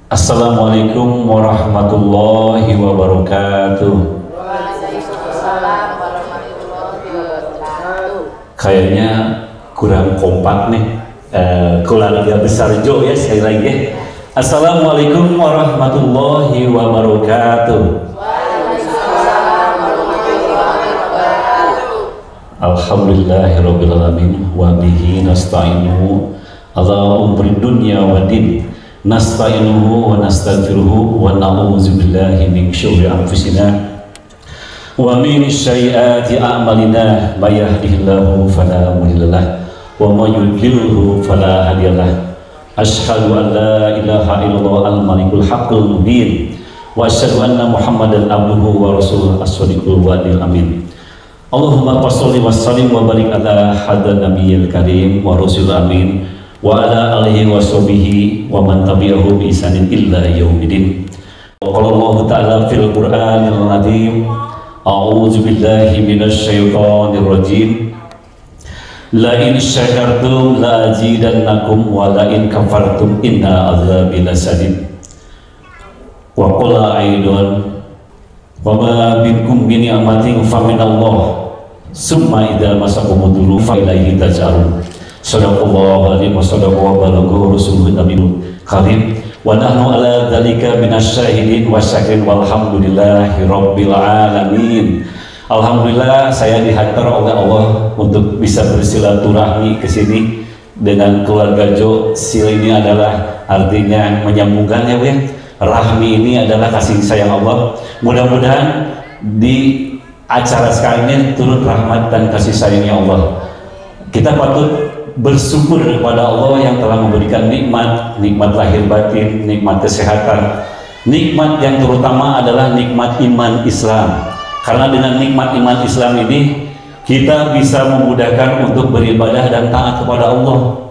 Assalamualaikum warahmatullahi wabarakatuh. Waalaikumsalam warahmatullahi wabarakatuh. Kayaknya kurang kompak nih keluarga besar Jo ya, sekali lagi ya. Assalamualaikum warahmatullahi wabarakatuh. Waalaikumsalam warahmatullahi wabarakatuh. Alhamdulillahirabbil alamin wa bihi nasta'inu ala umri dunya wa din. Nasta'inuhu wa nastaghfiruhu wa na'udzu billahi min syururi anfusina wa min sayyiati a'malina may yahdihillahu fala mudhillalah wa may yudlilhu fala hadiyalah. Asyhadu an la ilaha illallah al-malikul haqqul mubin wa asyhadu anna muhammadan abduhu wa rasuluhu as-shadiqul wa'dil amin. Allahumma shalli wa sallim wa barik ala hadratin nabiyil karim wa rasul amin wa ala alihi wa sahbihi wa man tabi'ahu bi ihsanin illa yaumidin. Wa qala Allah ta'ala fil Qur'anil azim, a'udzu billahi minasy syaithanir rajim. La in syakartum la azidannakum wa la in kafartum inna azabi lasadid. Wa qala aidan wa ma bikum bi ni'matin fa minallah summa idza masakumuduru fa ilaihi taj'alun. Sadaqallahu alaihi wa sadaqallahu balaghu rasuluhu nabiyul karim wa nahnu ala dzalika minasyahidin wa syakirin walhamdulillahi rabbil alamin. Alhamdulillah saya dihantar oleh Allah untuk bisa bersilaturahmi ke sini dengan keluarga Jo. Sil ini adalah artinya menyambungkan ya Bu ya. Rahmi ini adalah kasih sayang Allah. Mudah-mudahan di acara sekarang ini turut rahmat dan kasih sayangnya Allah. Kita patut bersyukur kepada Allah yang telah memberikan nikmat lahir batin, nikmat kesehatan, nikmat yang terutama adalah nikmat iman Islam. Karena dengan nikmat iman Islam ini kita bisa memudahkan untuk beribadah dan taat kepada Allah.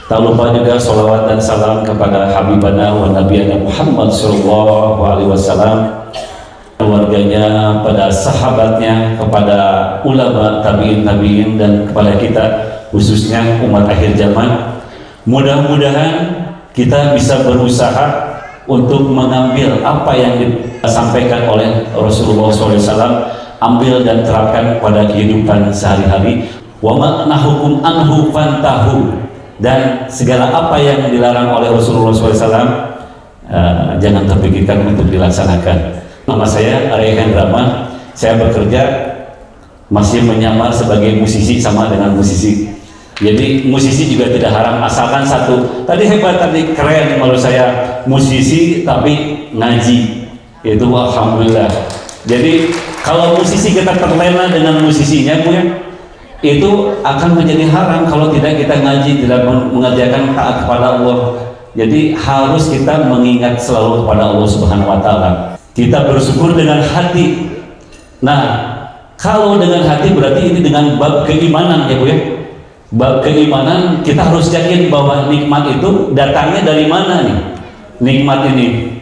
Tak lupa juga sholawat dan salam kepada Habibana wa Nabiyana Muhammad sallallahu alaihi wasallam, keluarganya, pada sahabatnya, kepada ulama tabi'in dan kepada kita khususnya umat akhir zaman. Mudah-mudahan kita bisa berusaha untuk mengambil apa yang disampaikan oleh Rasulullah SAW, ambil dan terapkan pada kehidupan sehari-hari. Wa ma'nahukum anhu fantahu, dan segala apa yang dilarang oleh Rasulullah SAW jangan terpikirkan untuk dilaksanakan. Nama saya Arya Hendrama, saya bekerja masih menyamar sebagai musisi sama dengan musisi. Jadi musisi juga tidak haram asalkan satu. Tadi hebat, tadi keren menurut saya, musisi tapi ngaji. Itu alhamdulillah. Jadi kalau musisi kita terlena dengan musisinya Bu ya, itu akan menjadi haram kalau tidak kita ngaji, tidak mengerjakan taat kepada Allah. Jadi harus kita mengingat selalu kepada Allah Subhanahu wa taala. Kita bersyukur dengan hati. Nah, kalau dengan hati berarti ini dengan bab keimanan ya Bu ya. Bab keimanan kita harus yakin bahwa nikmat itu datangnya dari mana nih? Nikmat ini.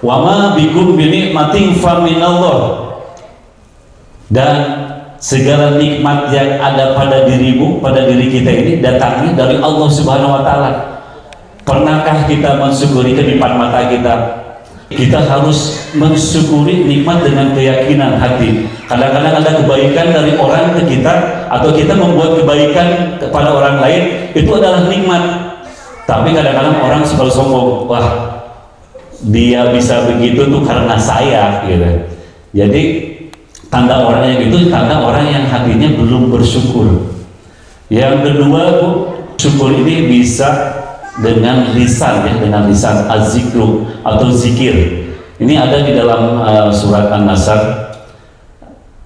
Wa ma bikum bi nikmatin fa minallah. Dan segala nikmat yang ada pada dirimu, pada diri kita ini datangnya dari Allah Subhanahu wa taala. Pernahkah kita mensyukuri kedipan mata kita? Kita harus mensyukuri nikmat dengan keyakinan hati. Kadang-kadang ada kebaikan dari orang ke kita, atau kita membuat kebaikan kepada orang lain, itu adalah nikmat. Tapi kadang-kadang orang suka sombong, wah dia bisa begitu tuh karena saya gitu. Jadi tanda orang yang itu tanda orang yang hatinya belum bersyukur. Yang kedua Bu, syukur ini bisa dengan lisan ya, dengan lisan az-zikru atau zikir. Ini ada di dalam surat An-Nasr.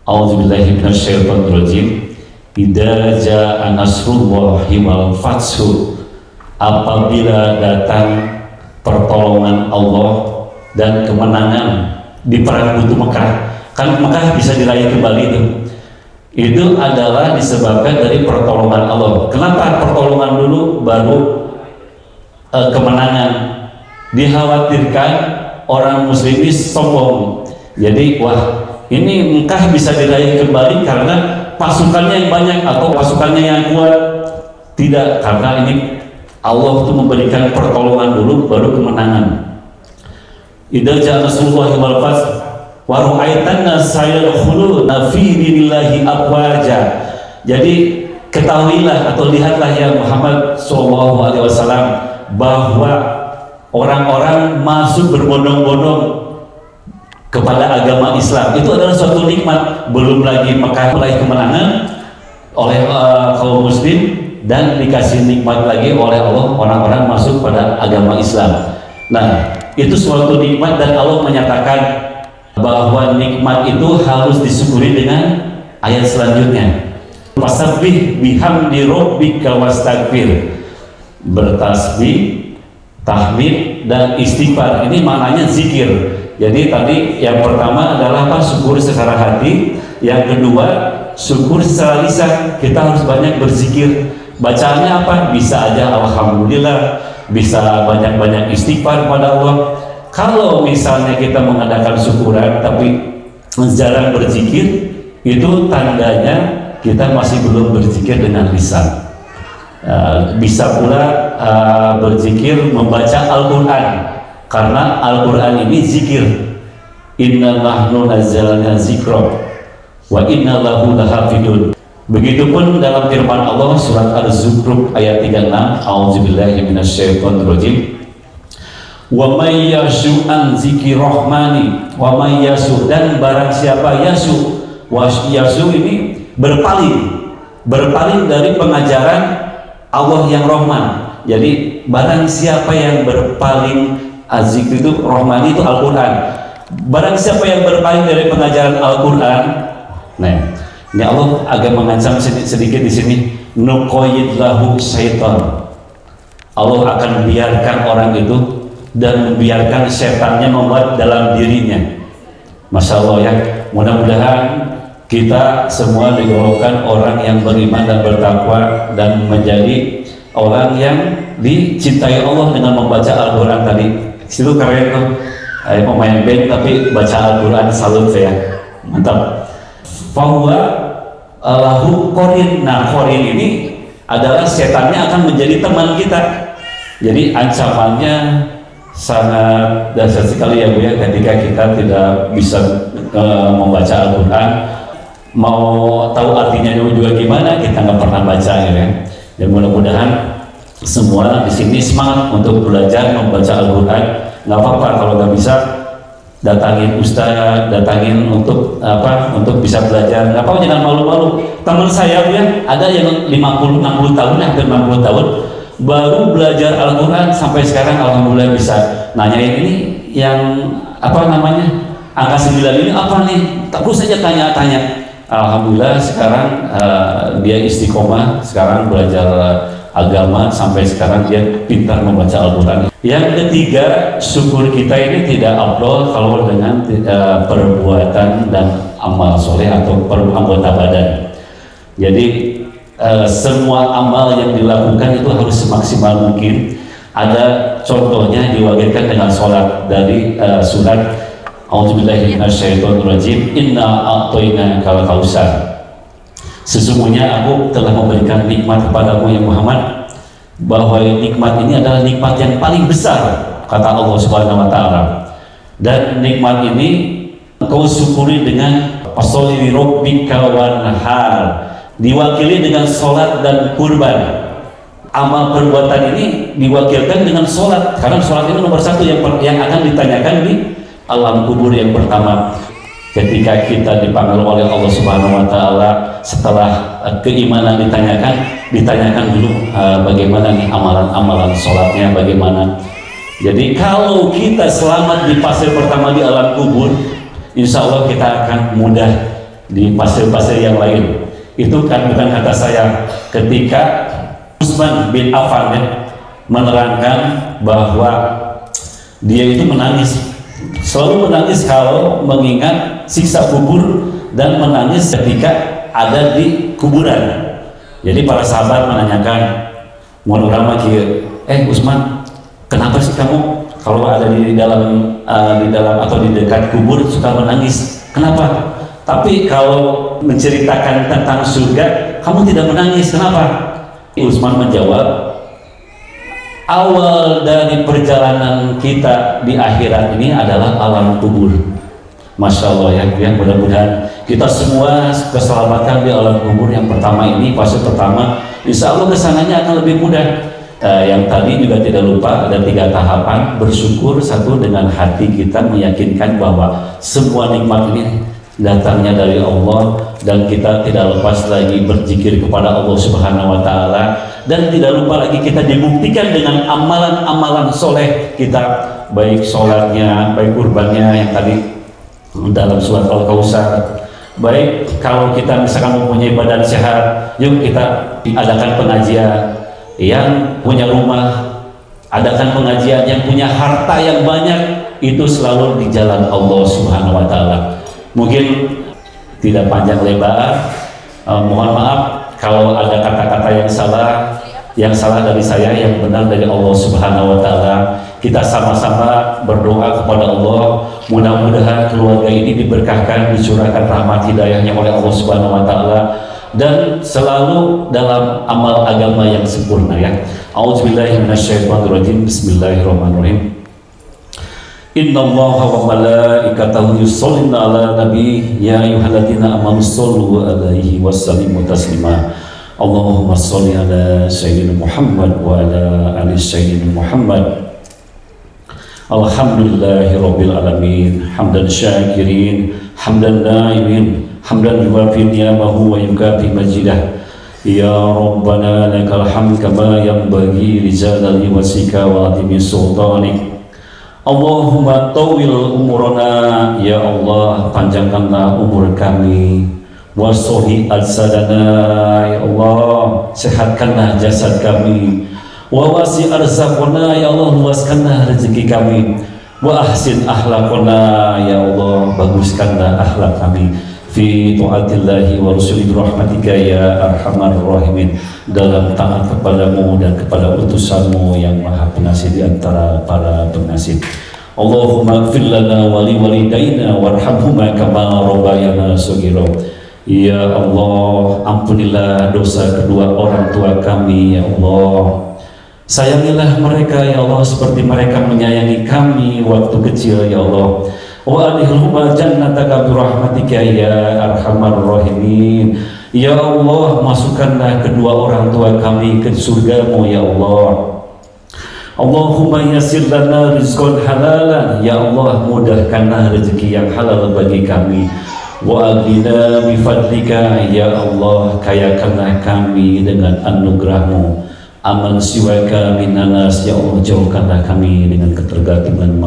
A'udzubillahi minasyaitonir rajim. Idza jaa nasrullahi wal fathu, apabila datang pertolongan Allah dan kemenangan di perang Butuh Mekah. Kan Mekah bisa diraih kembali itu adalah disebabkan dari pertolongan Allah. Kenapa pertolongan dulu baru kemenangan? Dikhawatirkan orang muslim ini sombong. Jadi wah ini Mekah bisa diraih kembali karena pasukannya yang banyak atau pasukannya yang kuat. Tidak, karena ini Allah itu memberikan pertolongan dulu baru kemenangan. idza ja'a nasrullahi wal fath wa ra'aitan nasa yadkhuluna fi dinillahi afwaja. Jadi ketahuilah atau lihatlah ya Muhammad sallallahu alaihi wasallam bahwa orang-orang masuk berbondong-bondong kepada agama Islam. Itu adalah suatu nikmat. Belum lagi Mekah meraih kemenangan oleh kaum muslim, dan dikasih nikmat lagi oleh Allah orang-orang masuk pada agama Islam. Nah, itu suatu nikmat, dan Allah menyatakan bahwa nikmat itu harus disyukuri dengan ayat selanjutnya. Fasabbih bihamdi rabbika wastaghfir. Bertasbih, tahmid, dan istighfar. Ini maknanya zikir. Jadi tadi yang pertama adalah apa? Syukur secara hati. Yang kedua, syukur secara lisan. Kita harus banyak berzikir. Bacaannya apa? Bisa aja alhamdulillah, bisa banyak-banyak istighfar pada Allah. Kalau misalnya kita mengadakan syukuran tapi jarang berzikir, itu tandanya kita masih belum berzikir dengan lisan. Bisa pula berzikir membaca Al-Quran, karena Al-Quran ini zikir. Inna nahnu nazzalna zikra wa inna lahu lahafidun. Begitupun dalam firman Allah surat Az-Zukhruf ayat 36, a'udzubillahi minasyaitonirrajim. Wa may yashu an zikri rahmani wa may yasu, dan barang siapa yasu, yasu ini berpaling dari pengajaran Allah yang Rahman. Jadi barang siapa yang berpaling, az-zikr itu rahmani itu Al-Quran. Barang siapa yang berpaling dari pengajaran Al-Quran, nah ini Allah agak mengancam sedikit di sini. Nuqayyid lahu syaitan. Allah akan biarkan orang itu dan membiarkan setannya membuat dalam dirinya. Masya Allah ya. Mudah-mudahan kita semua digolongkan orang yang beriman dan bertakwa dan menjadi orang yang dicintai Allah dengan membaca Al-Quran tadi. Situ keren tuh. Pemain band tapi baca Al-Quran, salut saya. Mantap. Bahwa lahu korin. Nah, korin ini adalah setannya akan menjadi teman kita. Jadi ancamannya sangat dahsyat sekali ya Bu ya, ketika kita tidak bisa membaca Al-Quran. Mau tahu artinya juga gimana, kita nggak pernah baca ya. Dan mudah-mudahan semua di sini semangat untuk belajar membaca Al-Quran. Nggak apa-apa kalau nggak bisa, datangin ustaz, datangin untuk apa? Untuk bisa belajar. Nggak apa-apa, jangan malu-malu. Teman saya ya, ada yang 50-60 tahun, hampir 60 tahun, baru belajar Al-Quran sampai sekarang alhamdulillah bisa. Nanyain ini yang apa namanya? Angka 9 ini apa nih? Terus saja tanya-tanya. Alhamdulillah sekarang dia istiqomah, sekarang belajar agama sampai sekarang dia pintar membaca Al-Quran. Yang ketiga, syukur kita ini tidak afdol kalau dengan perbuatan dan amal soleh atau anggota badan. Jadi semua amal yang dilakukan itu harus semaksimal mungkin. Ada contohnya diwakilkan dengan sholat dari surat A'udzubillahi minasyaitonirrajim. Inna a'tainakal kautsar. Sesungguhnya aku telah memberikan nikmat kepadamu ya Muhammad, bahwa nikmat ini adalah nikmat yang paling besar, kata Allah Subhanahu wa taala. Dan nikmat ini kau syukuri dengan fasholli rabbika wanhar, diwakili dengan sholat dan kurban. Amal perbuatan ini diwakilkan dengan sholat, karena sholat itu nomor satu yang akan ditanyakan di alam kubur yang pertama. Ketika kita dipanggil oleh Allah Subhanahu wa taala, setelah keimanan ditanyakan dulu bagaimana nih amalan-amalan sholatnya, bagaimana. Jadi kalau kita selamat di fase pertama di alam kubur, insya Allah kita akan mudah di fase-fase yang lain. Itu kan bukan kata saya. Ketika Utsman bin Affan ya, menerangkan bahwa dia itu menangis, selalu menangis kalau mengingat siksa kubur, dan menangis ketika ada di kuburan. Jadi para sahabat menanyakan, "Monurama kieu, Utsman, kenapa sih kamu kalau ada di dalam atau di dekat kubur suka menangis? Kenapa? Tapi kalau menceritakan tentang surga kamu tidak menangis, kenapa?" Utsman menjawab, awal dari perjalanan kita di akhirat ini adalah alam kubur. Masya Allah ya, mudah-mudahan kita semua keselamatan di alam kubur. Yang pertama ini, fase pertama, insya Allah kesananya akan lebih mudah. Yang tadi juga tidak lupa ada 3 tahapan. Bersyukur, satu, dengan hati kita meyakinkan bahwa semua nikmat ini datangnya dari Allah, dan kita tidak lepas lagi berzikir kepada Allah Subhanahu wa Ta'ala, dan tidak lupa lagi kita dibuktikan dengan amalan-amalan soleh kita, baik sholatnya, baik kurbannya yang tadi dalam surat Al-Kautsar, baik kalau kita misalkan mempunyai badan sehat, yuk kita adakan pengajian. Yang punya rumah, adakan pengajian. Yang punya harta yang banyak, itu selalu di jalan Allah Subhanahu wa Ta'ala. Mungkin tidak panjang lebar, mohon maaf kalau ada kata-kata yang salah dari saya, yang benar dari Allah Subhanahu wa Ta'ala. Kita sama-sama berdoa kepada Allah, mudah-mudahan keluarga ini diberkahkan, dicurahkan rahmat hidayahnya oleh Allah Subhanahu wa Ta'ala, dan selalu dalam amal agama yang sempurna ya. A'udzubillahi minasyaitonirrajim. Bismillahirrahmanirrahim. Innallaha wa malaikatahu yusholluna 'alan nabi ya ayyuhalladzina amanu shollu 'alaihi wasallimu taslima. Allahumma sholli 'ala sayyidina Muhammad wa 'ala ali sayyidina Muhammad. Alhamdulillahirabbil alamin, hamdan syakirin, hamdan naimin, hamdan yuwafi ni'amahu wa yukafi majidah. Ya Rabbana lakal hamd kama yanbaghi li jalali wajhika wa 'azimi sultanik. Allahumma tawil umurana, ya Allah panjangkanlah umur kami, wa sohi al-sadana, ya Allah sehatkanlah jasad kami, wa wasi arzaqona, ya Allah luaskanlah rezeki kami, wa ahsin akhlaqona, ya Allah baguskanlah akhlak kami, fi ta'atillahi wa rusuli rahmatika ya arhamar rahimin, dalam taat kepadamu dan kepada utusanmu yang maha pengasih di antara para pengasih. Allahumma ighfir lana wa li walidayna warhamhuma kama rabbayana shaghira. Ya Allah, ampunilah dosa kedua orang tua kami ya Allah. Sayangilah mereka ya Allah seperti mereka menyayangi kami waktu kecil ya Allah. Wa adkhilhuma jannataka bi rahmatika ya arhamar rahimin. Ya Allah, masukkanlah kedua orang tua kami ke surgamu ya Allah. Allahumma yassir lana rizqan halalan, ya Allah mudahkanlah rezeki yang halal bagi kami. Wa aghnina bi fadlika, ya Allah kayakanlah kami dengan anugerahmu. Aman siwaka minanas, ya Allah jauhkanlah kami dengan ketergantungan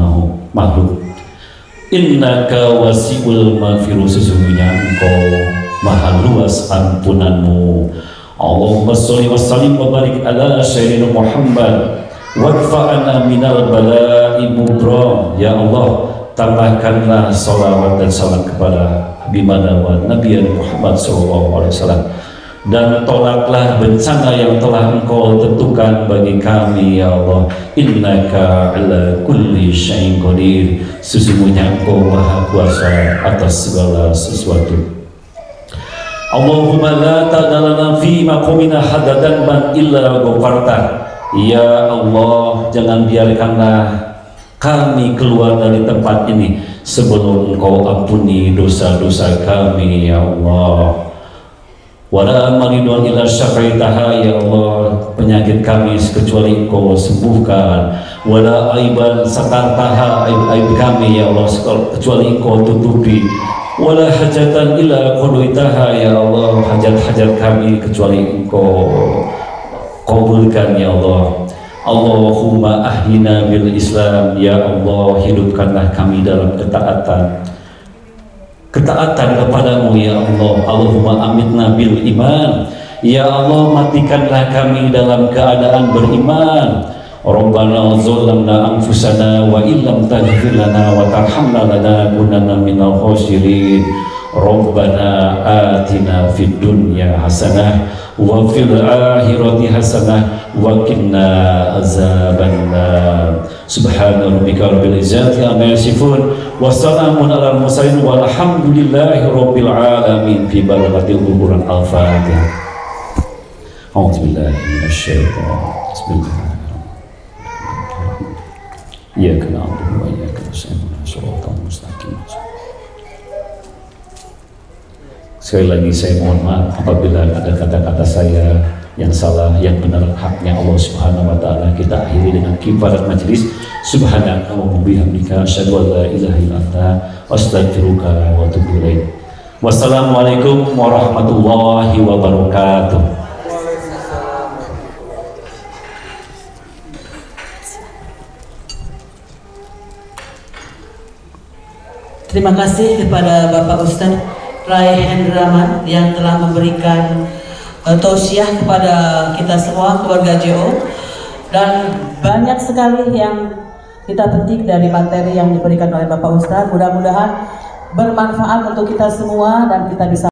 makhluk. Innaka wasi'ul maghfiru, sesungguhnya Engkau maha luas ampunanmu. Allahumma sholli wa sallim wa barik ala sayyidina Muhammad wadfa'ana minal bala'i mudra. Ya Allah, tambahkanlah salawat dan salam kepada Habibana wa Nabi Muhammad SAW, dan tolaklah bencana yang telah Engkau tentukan bagi kami ya Allah. Innaka ala kulli syai'in qadir, sesungguhnya Engkau maha kuasa atas segala sesuatu. Allahumma la tadalana fi maqamina hadadan man illa ghafarta. Ya Allah, jangan biarkanlah kami keluar dari tempat ini sebelum Engkau ampuni dosa-dosa kami ya Allah. Wala maridun illa syafaitaha, ya Allah penyakit kami kecuali Engkau sembuhkan. Wala aiban satartaha, aib kami ya Allah kecuali Engkau tutupi. Wala hajatan illa qadaitaha, ya Allah hajat-hajat kami kecuali Engkau kabulkan ya Allah. Allahumma ahyina bil Islam, ya Allah hidupkanlah kami dalam ketaatan kepadamu ya Allah. Allahumma amitna bil iman, ya Allah matikanlah kami dalam keadaan beriman. Rabbana zalamna anfusana wa illam taghfir lana wa tarhamna lanakunanna minal khasirin. Rabbana atina fid dunya hasanah wa fil akhirati hasanah wa qina azabannar. Subhana rabbika rabbil izzati amma yasifun wa salamun alal mursalin walhamdulillahi rabbil alamin. Fi balaghatil Quran. Al-Fatihah. A'udzubillahi minasyaitonir rajim. Bismillahirrahmanirrahim. Iyyaka na'budu wa iyyaka nasta'in shiratal mustaqim. Sekali lagi saya mohon maaf apabila ada kata-kata saya yang salah, yang benar haknya Allah Subhanahu wa taala. Kita akhiri dengan kifarat majelis. Subhanaka wa bihamdika asyhadu an la ilaha illa anta astaghfiruka wa atubu ilaik. Wassalamualaikum warahmatullahi wabarakatuh. Terima kasih kepada Bapak Ustadz Rai Hendraman yang telah memberikan tausiah kepada kita semua keluarga JO, dan banyak sekali yang kita petik dari materi yang diberikan oleh Bapak Ustadz. Mudah-mudahan bermanfaat untuk kita semua dan kita bisa